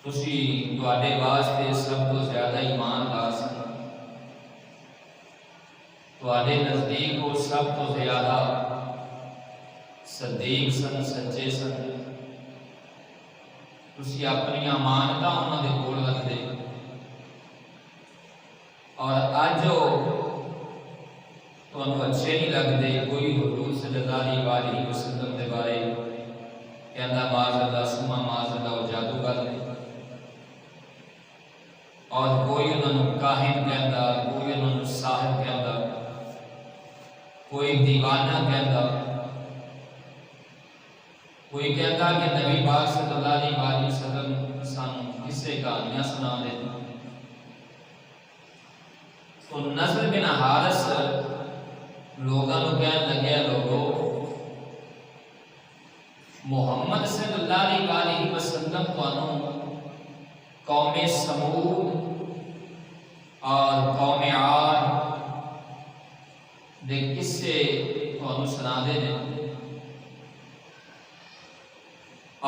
تواڈے واسطے سب تو زیادہ ایماندار سن، تواڈے نزدیک وہ سب تو زیادہ صدیق سن، سچے سن۔ تسی اپنی امانتاں انہاں دے کول رکھدے، اور اج تانوں اچھے نہیں لگدے۔ کوئی حضور صلی اللہ علیہ وسلم دے بارے کہندا معاذ اللہ سما معاذ اللہ وہ جادوگر نے، اور کوئی انہوں کاہن کہندا، کوئی انہوں ساحر کہندا، کوئی دیوانہ کہندا، کوئی کہندا کہ نبی پاک صلی اللہ علیہ وسلم سان قصے کہانیاں سنا دے۔ تو نضر بن حارث لوگاں نوں کہن لگے، لوگو محمد صلی اللہ علیہ وسلم تانوں قوم سمود اور قوم عاد دے قصے تانوں سنا دے نے،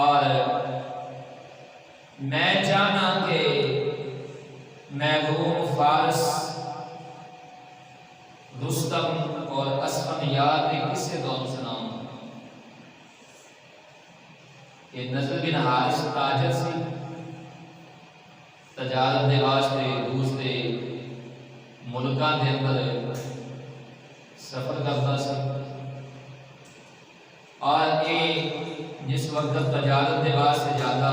اور میں چاہنا کہ میں روم فارس رستم اور اسفندیار کے قصے تانوں سناؤں۔ کہ نضر بن حارث تاجر سی، تجارت دے واسطے دوسرے ملکاں دے اندر سفر کرتا سی، اور یہ جس وقت تجارت دے واسطے جاتا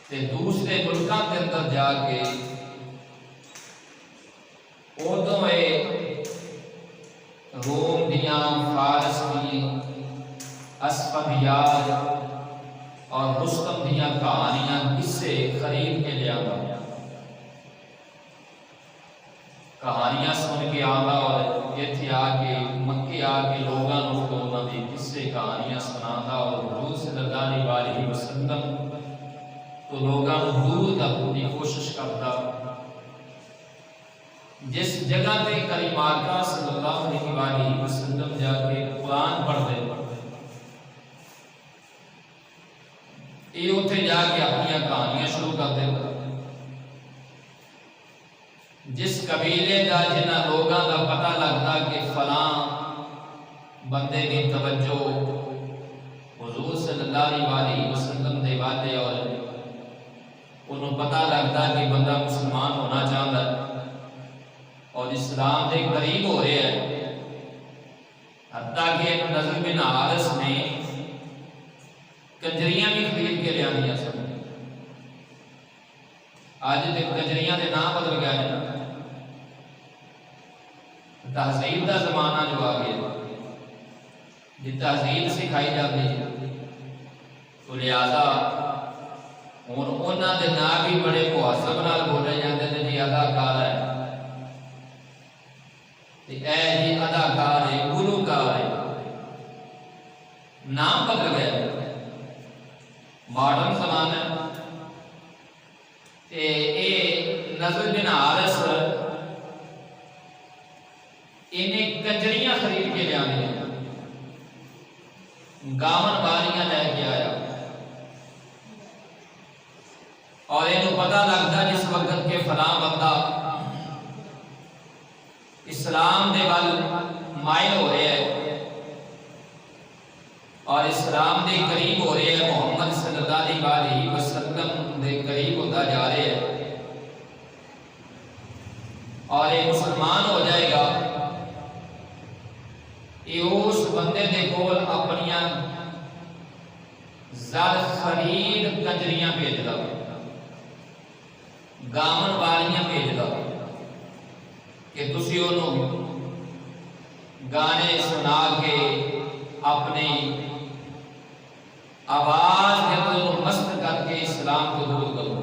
تے دوسرے ملکاں دے اندر جا کے ادوں روم دیاں، فارس دی، اسفندیار اور رستم دیاں کہانیاں قصے خرید کے لیا، کہانیاں سن کے آتا، اور ایتھے آ کے مکے آ کے لوگاں نوں انہاں دے قصے کہانیاں سناتا، اور حضور صلی اللہ علیہ وسلم تو لوگاں نوں دور کرنے کی کوشش کرتا۔ جس جگہ تے کریم آقا صلی اللہ علیہ وسلم جا کے قرآن پڑھتے، یہ اتنے جا کے اپنی کہانیاں شروع کر دے۔ جس قبیلے کا جنہ لوگوں کا پتہ لگتا کہ فلاں بندے کی توجہ حضور صلی اللہ علیہ وسلم دے والے، اور انہوں پتہ لگتا کہ بندہ مسلمان ہونا چاہتا ہے اور اسلام دے قریب ہو رہے ہیں، حتیٰ کہ نضر بن حارث نے کنجریاں بھی خرید کے لیا دیا سن۔ آج تے کنجریاں دے نام بدل گیا ہے، تہذیب دا زمانہ جو آ گیا، جی تہذیب سکھائی جاتی ہے، تو لہذا ہن انہاں دے نام بھی بڑے مہذب نال بولے جاندے نے، جی اداکار ہے، اے جی اداکار ہے، گلوکار ہے، نام بدل گیا، ماڈرن زمانہ ہے۔ اے نضر بن حارث انہیں کنجریاں خرید کے لیا دیا، گاون باریاں لے کے آیا، اور انہوں پتہ لگتا جس وقت کے فلاں بندہ اسلام دے وال مائل ہو رہے ہیں اور اسلام دے قریب ہو رہے ہیں، محمد صلی اللہ علیہ وسلم دے قریب ہوتا جا رہے ہیں، اور یہ مسلمان ہو جائے گا، یہ اس بندے دے کول اپنیاں زر خرید کنجریاں بھیج دا، گاون والیاں بھیج دا، کہ تسی انہوں گانے سنا کے اپنی آواز کے انہوں مست کر کے اسلام کو دور کرو۔